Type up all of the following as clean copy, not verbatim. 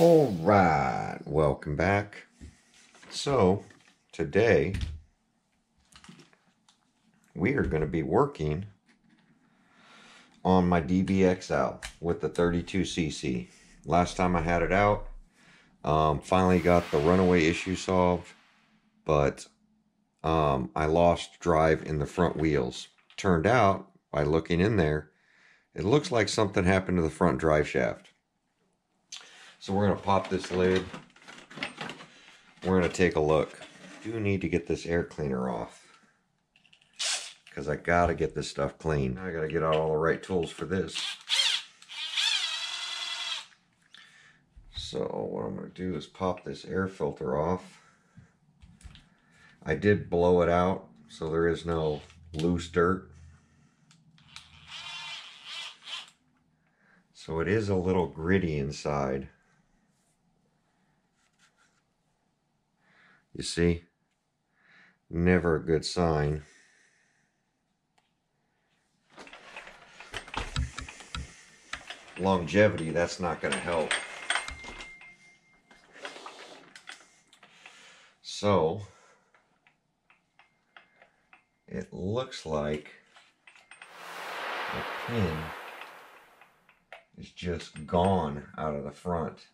All right, welcome back. So today we are going to be working on my DBXL with the 32cc. Last time I had it out, finally got the runaway issue solved, but I lost drive in the front wheels. Turned out, by looking in there, it looks like something happened to the front drive shaft. So we're going to pop this lid. We're going to take a look. I do need to get this air cleaner off, because I got to get this stuff clean. I got to get out all the right tools for this. So what I'm going to do is pop this air filter off. I did blow it out, so there is no loose dirt. So it is a little gritty inside. You see? Never a good sign. Longevity, that's not going to help. So it looks like the pin is just gone out of the front.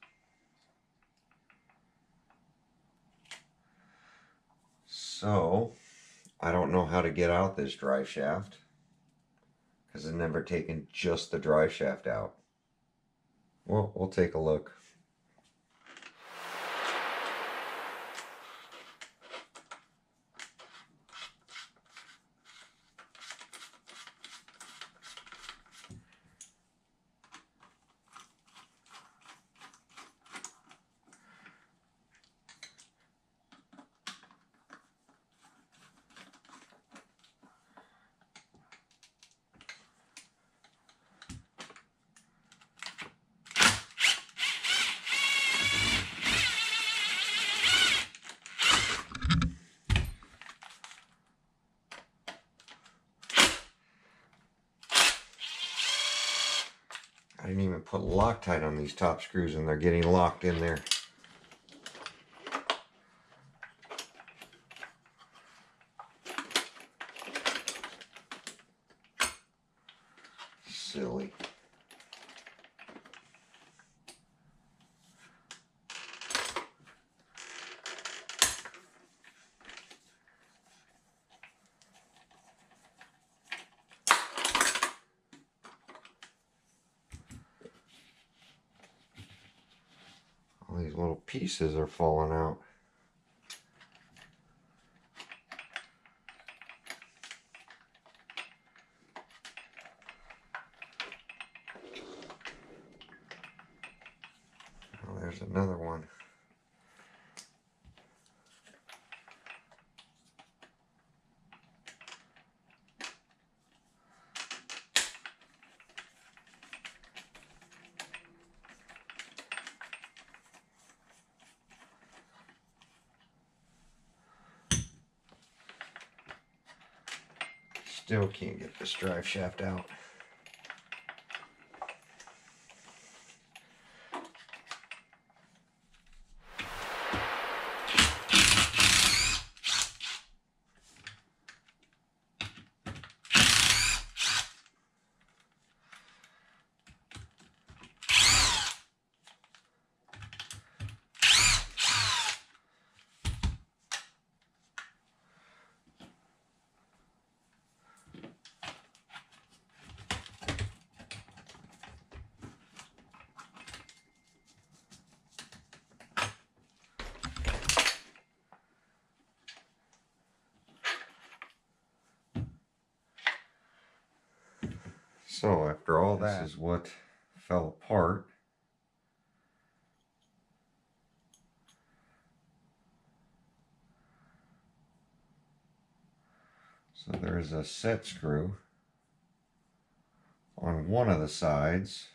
So I don't know how to get out this drive shaft, because I've never taken just the drive shaft out. Well, we'll take a look. I didn't even put Loctite on these top screws, and they're getting locked in there. Silly. All these little pieces are falling out. Oh, there's another one. Still can't get this drive shaft out. So after all that, this is what fell apart. So there's a set screw on one of the sides.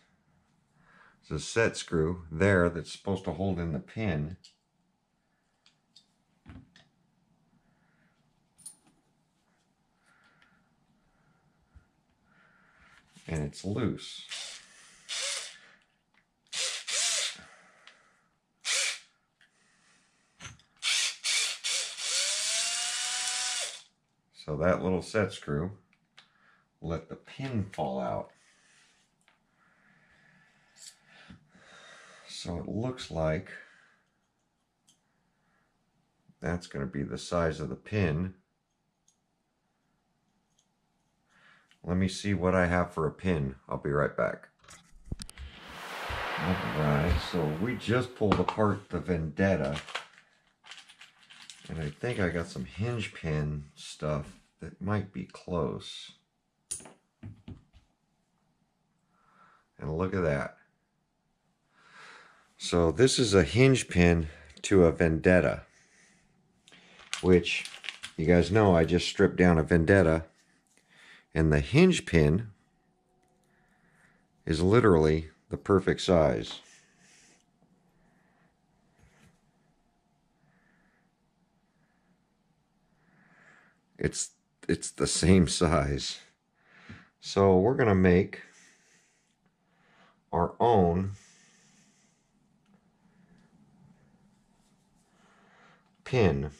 There's a set screw there that's supposed to hold in the pin. And it's loose. So that little set screw let the pin fall out. So it looks like that's going to be the size of the pin. Let me see what I have for a pin. I'll be right back. Alright, so we just pulled apart the Vendetta. And I think I got some hinge pin stuff that might be close. And look at that. So this is a hinge pin to a Vendetta, which you guys know I just stripped down a Vendetta, and the hinge pin is literally the perfect size. It's the same size. So we're gonna make our own pin.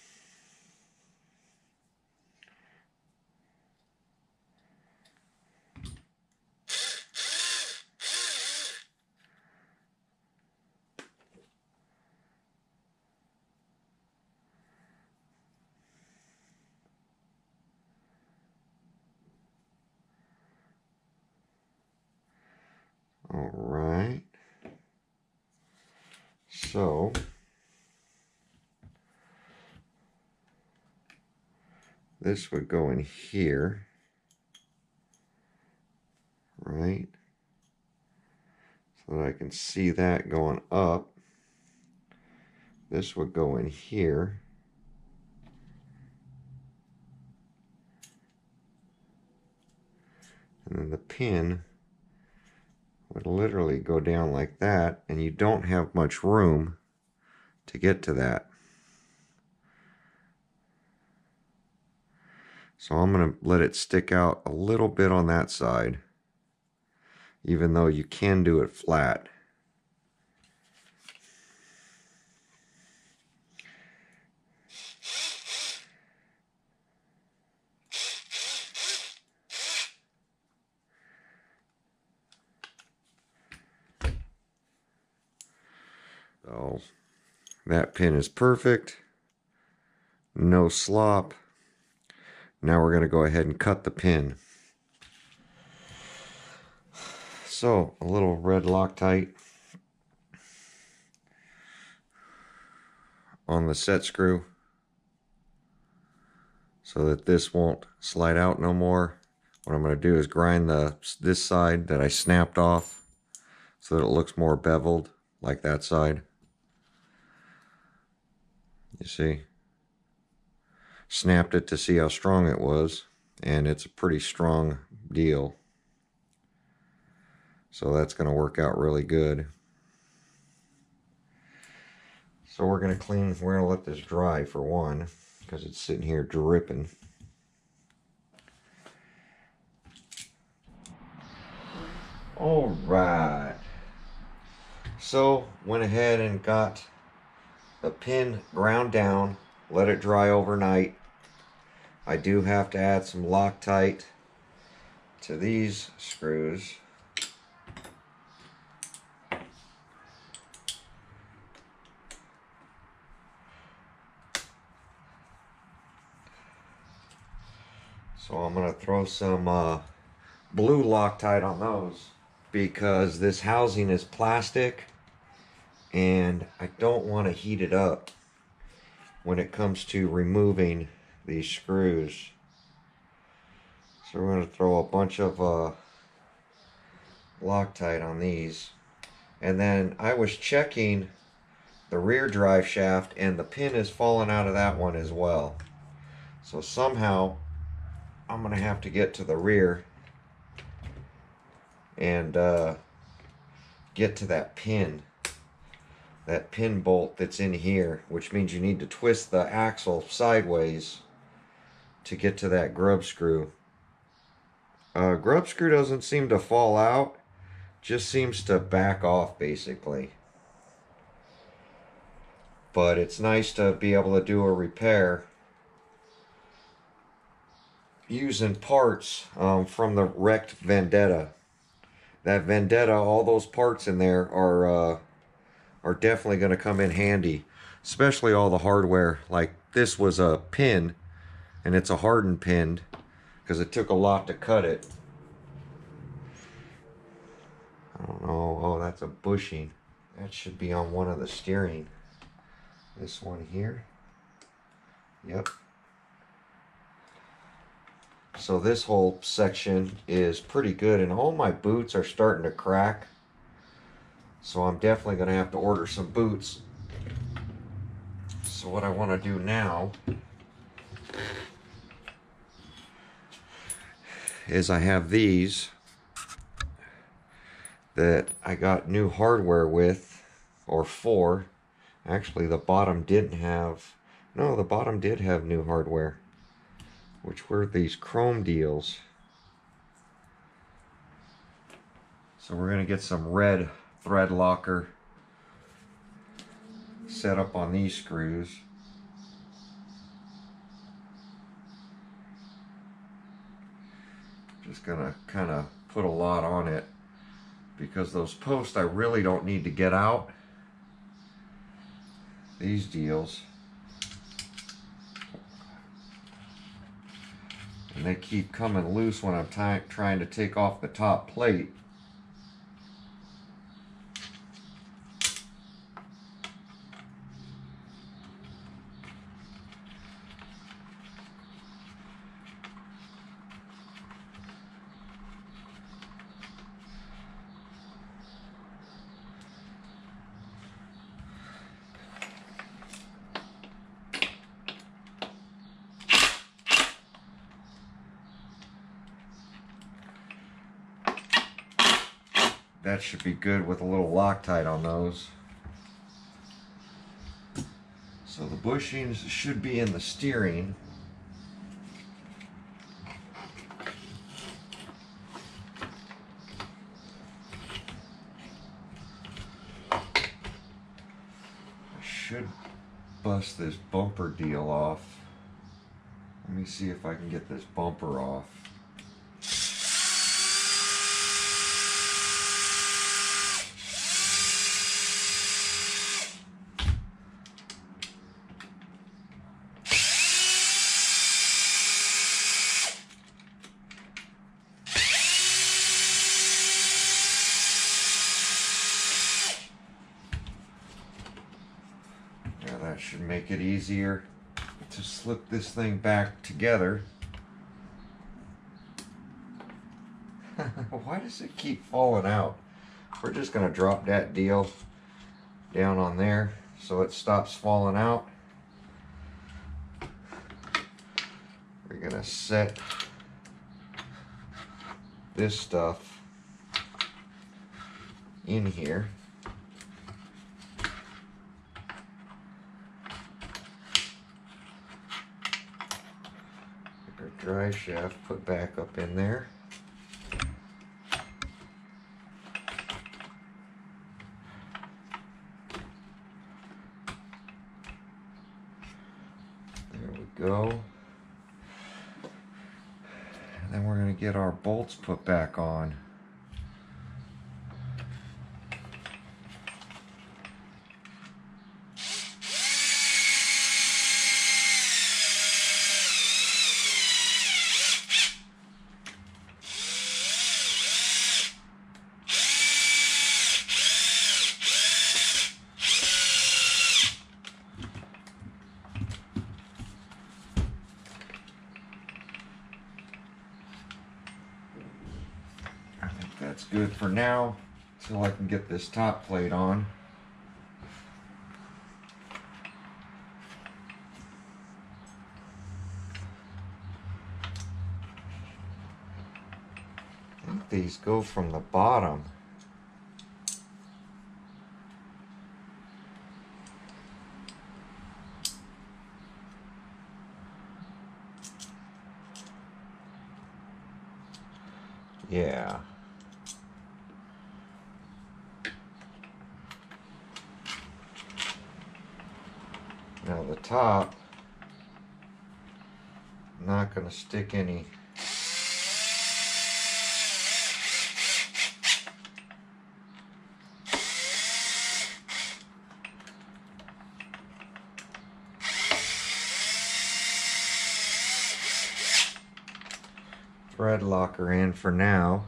All right. So this would go in here, right? So that I can see that going up. This would go in here. And then the pin would literally go down like that, and you don't have much room to get to that. So I'm going to let it stick out a little bit on that side, even though you can do it flat. So that pin is perfect. No slop. Now we're going to go ahead and cut the pin. So a little red Loctite on the set screw so that this won't slide out no more. What I'm going to do is grind this side that I snapped off so that it looks more beveled like that side. You see? Snapped it to see how strong it was, and it's a pretty strong deal. So that's going to work out really good. So we're going to let this dry for one, because it's sitting here dripping. All right. So went ahead and got the pin ground down, let it dry overnight. I do have to add some Loctite to these screws. So I'm going to throw some blue Loctite on those, because this housing is plastic and I don't want to heat it up when it comes to removing these screws. So we're going to throw a bunch of Loctite on these. And then I was checking the rear drive shaft, and the pin is falling out of that one as well. So somehow I'm going to have to get to the rear and get to that pin bolt that's in here, which means you need to twist the axle sideways to get to that grub screw. Grub screw doesn't seem to fall out, just seems to back off basically. But it's nice to be able to do a repair using parts from the wrecked Vendetta. That Vendetta, all those parts in there are definitely going to come in handy, especially all the hardware. Like this was a pin, and it's a hardened pin because it took a lot to cut it. I don't know. Oh, that's a bushing. That should be on one of the steering. This one here. Yep. So this whole section is pretty good, and all my boots are starting to crack. So I'm definitely going to have to order some boots. So what I want to do now is I have these that I got new hardware with, or for. Actually, the bottom didn't have, no, the bottom did have new hardware, which were these chrome deals. So we're going to get some red thread locker set up on these screws. Just going to kind of put a lot on it because those posts I really don't need to get out. These deals. And they keep coming loose when I'm trying to take off the top plate. That should be good with a little Loctite on those. So the bushings should be in the steering. I should bust this bumper deal off. Let me see if I can get this bumper off. That should make it easier to slip this thing back together. Why does it keep falling out? We're just going to drop that deal down on there so it stops falling out. We're going to set this stuff in here. Drive shaft put back up in there. There we go. And then we're going to get our bolts put back on. That's good for now, until I can get this top plate on. I think these go from the bottom. Yeah. Now the top not going to stick any thread locker in for now.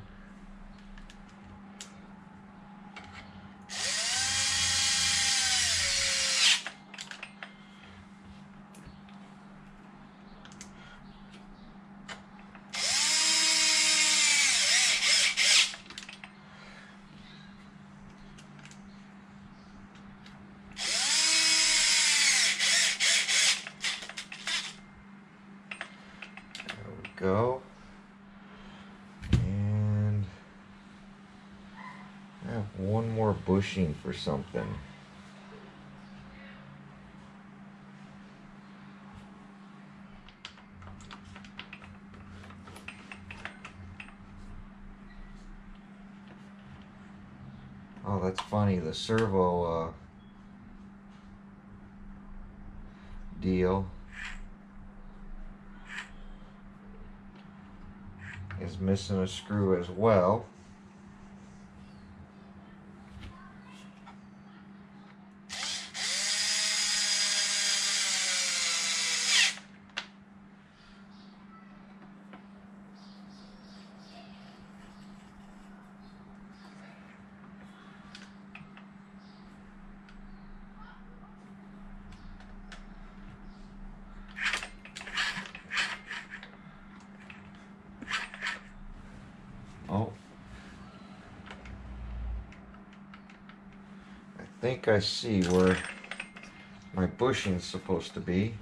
There we go. And I have one more bushing for something. Oh, that's funny. The servo deal is missing a screw as well. Oh, I think I see where my bushing's supposed to be.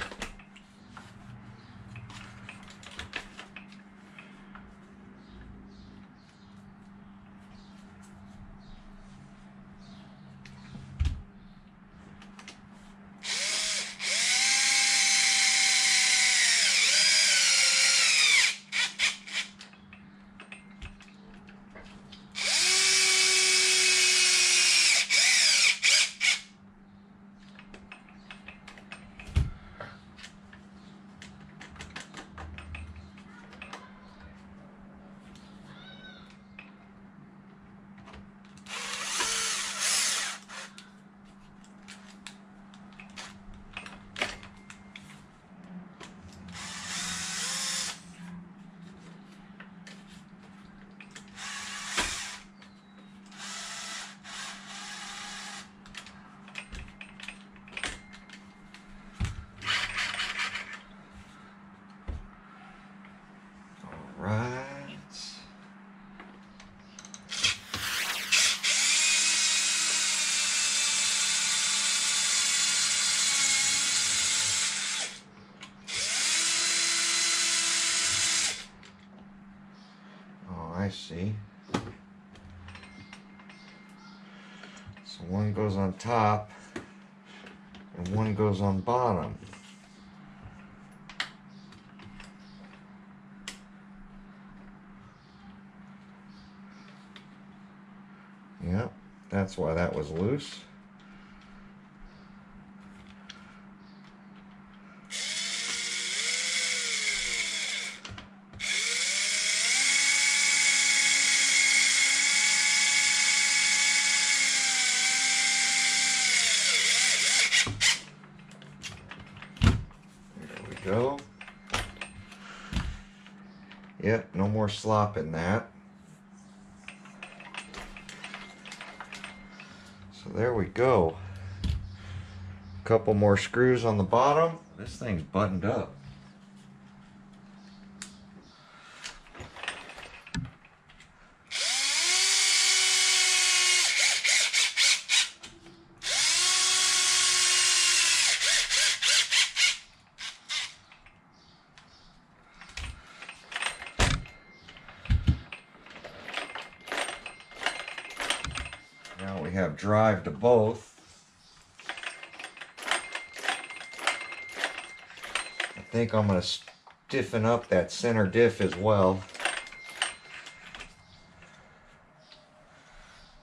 I see. So one goes on top and one goes on bottom. Yep, that's why that was loose. Go. Yep, no more slop in that. So there we go. A couple more screws on the bottom. This thing's buttoned up. Now we have drive to both. I think I'm going to stiffen up that center diff as well.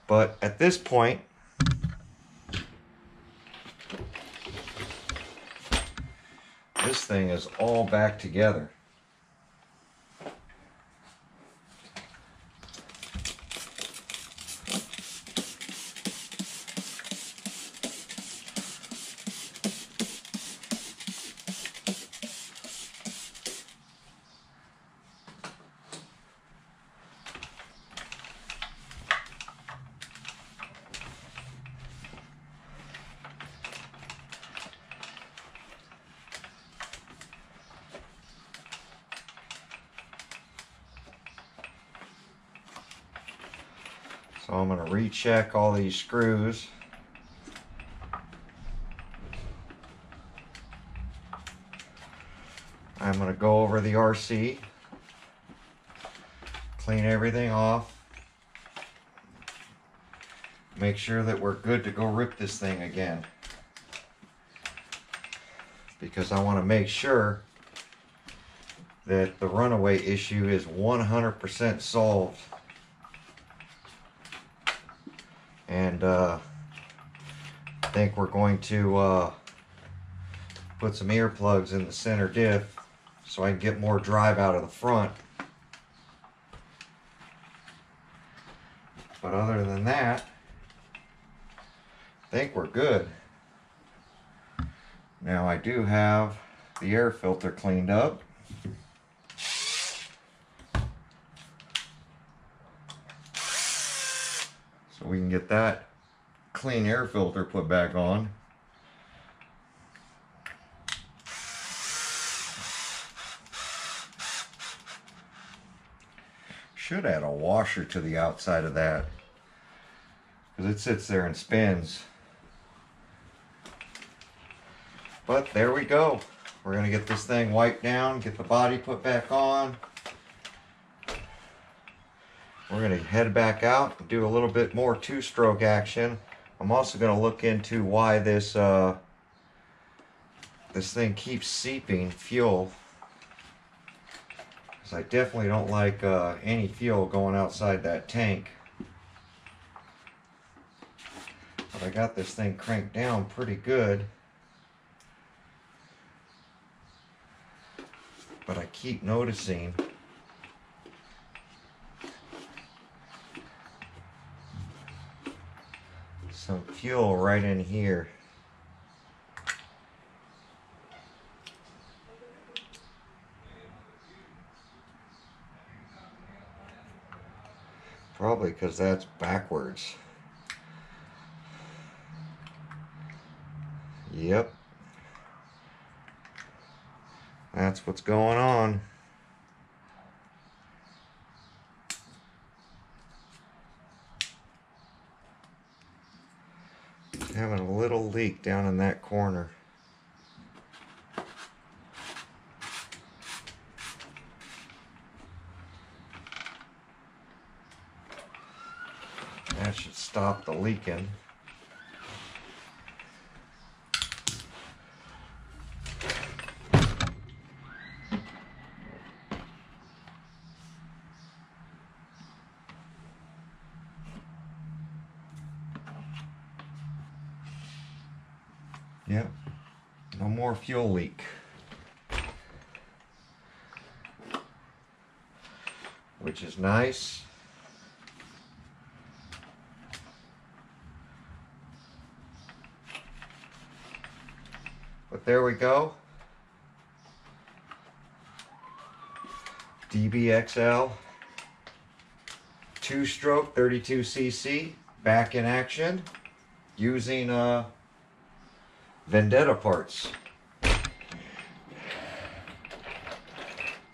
But at this point, this thing is all back together. So I'm going to recheck all these screws. I'm going to go over the RC, clean everything off, make sure that we're good to go rip this thing again, because I want to make sure that the runaway issue is 100% solved. And I think we're going to put some earplugs in the center diff so I can get more drive out of the front. But other than that, I think we're good. Now I do have the air filter cleaned up. So we can get that clean air filter put back on. Should add a washer to the outside of that, because it sits there and spins. But there we go. We're going to get this thing wiped down, get the body put back on. We're going to head back out and do a little bit more two-stroke action. I'm also going to look into why this this thing keeps seeping fuel. I definitely don't like any fuel going outside that tank. But I got this thing cranked down pretty good. But I keep noticing some fuel right in here. Probably because that's backwards. Yep. That's what's going on. Having a little leak down in that corner. That should stop the leaking. Yep, no more fuel leak. Which is nice. But there we go. DBXL 2-stroke 32cc back in action using Vendetta parts.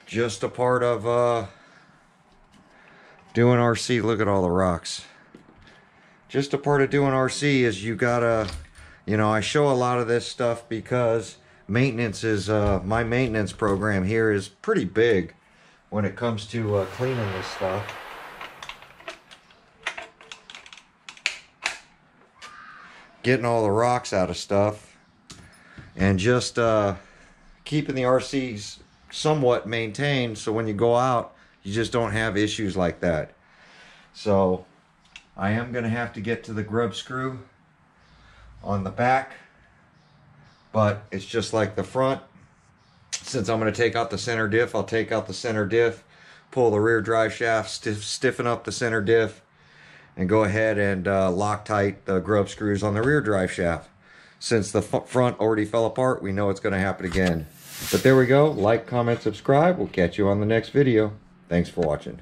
Just a part of doing RC. Look at all the rocks. Just a part of doing RC is you gotta, you know, I show a lot of this stuff because maintenance is, my maintenance program here is pretty big when it comes to cleaning this stuff. Getting all the rocks out of stuff and just keeping the RCs somewhat maintained so when you go out you just don't have issues like that. So I am going to have to get to the grub screw on the back, but it's just like the front. Since I'm going to take out the center diff, I'll take out the center diff, pull the rear drive shaft, stiffen up the center diff, and go ahead and Loctite the grub screws on the rear drive shaft. Since the front already fell apart, we know it's going to happen again. But there we go. Like, comment, subscribe. We'll catch you on the next video. Thanks for watching.